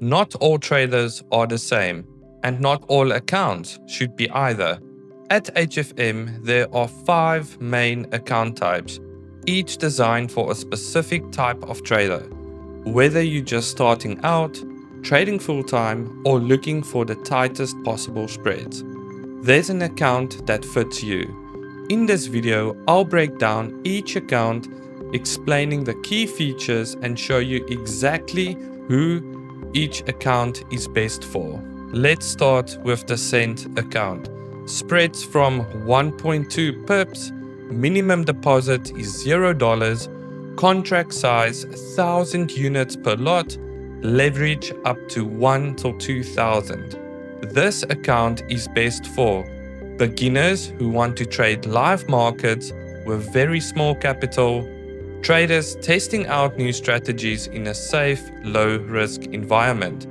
Not all traders are the same, and not all accounts should be either. At HFM, there are 5 main account types, each designed for a specific type of trader. Whether you're just starting out, trading full-time, or looking for the tightest possible spreads, there's an account that fits you. In this video, I'll break down each account, explaining the key features and show you exactly who each account is best for. Let's start with the Cent account. Spreads from 1.2 pips, minimum deposit is $0, contract size 1,000 units per lot, leverage up to 1 till 2,000. This account is best for beginners who want to trade live markets with very small capital, traders testing out new strategies in a safe, low-risk environment.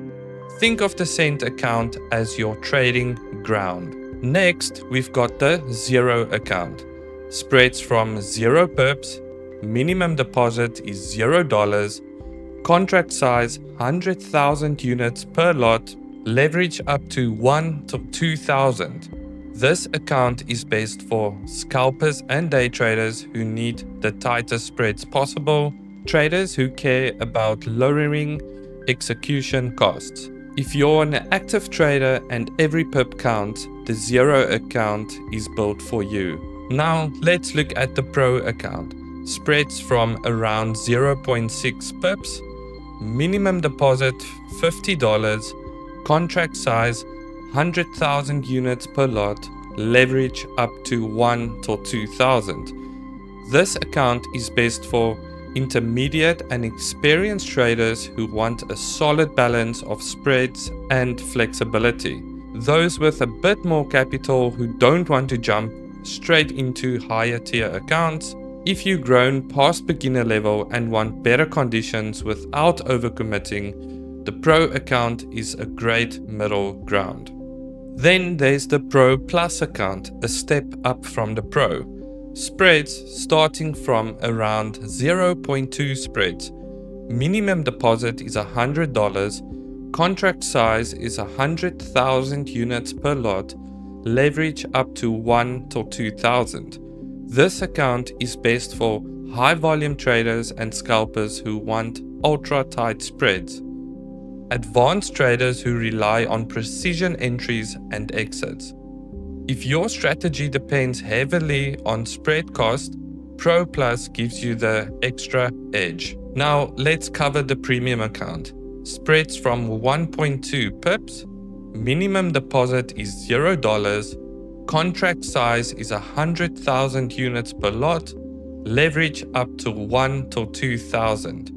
Think of the Cent account as your trading ground. Next, we've got the Zero account. Spreads from 0 pips, minimum deposit is $0, contract size 100,000 units per lot, leverage up to 1 to 2,000. This account is best for scalpers and day traders who need the tightest spreads possible, traders who care about lowering execution costs. If you're an active trader and every pip counts, the Zero account is built for you. Now let's look at the Pro account. Spreads from around 0.6 pips, minimum deposit $50, contract size 100,000 units per lot, leverage up to 1 till 2,000. This account is best for intermediate and experienced traders who want a solid balance of spreads and flexibility. Those with a bit more capital who don't want to jump straight into higher tier accounts. If you've grown past beginner level and want better conditions without overcommitting, the Pro account is a great middle ground. Then there's the Pro Plus account, a step up from the Pro. Spreads starting from around 0.2 spreads. Minimum deposit is $100. Contract size is 100,000 units per lot. Leverage up to 1 till 2,000. This account is best for high volume traders and scalpers who want ultra tight spreads. Advanced traders who rely on precision entries and exits. If your strategy depends heavily on spread cost, Pro Plus gives you the extra edge. Now let's cover the Premium account. Spreads from 1.2 pips, minimum deposit is $0, contract size is 100,000 units per lot, leverage up to 1 till 2,000.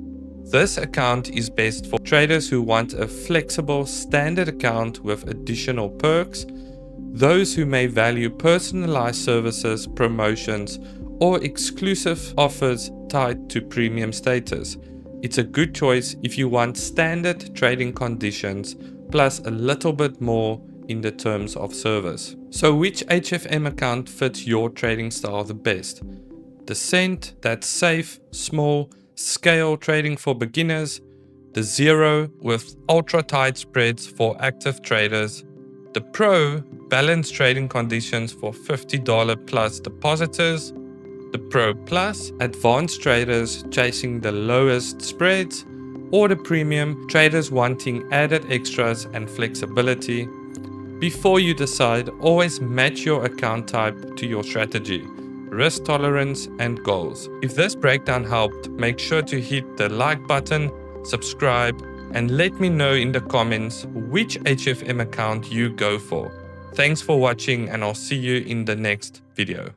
This account is best for traders who want a flexible standard account with additional perks, those who may value personalized services, promotions, or exclusive offers tied to premium status. It's a good choice if you want standard trading conditions plus a little bit more in the terms of service. So which HFM account fits your trading style the best? The Cent, that's safe, small, scale trading for beginners, the Zero with ultra tight spreads for active traders, the Pro balanced trading conditions for $50 plus depositors, the Pro Plus advanced traders chasing the lowest spreads, or the Premium traders wanting added extras and flexibility. Before you decide, always match your account type to your strategy, risk tolerance and goals. If this breakdown helped, make sure to hit the like button, subscribe, and let me know in the comments which HFM account you go for. Thanks for watching, and I'll see you in the next video.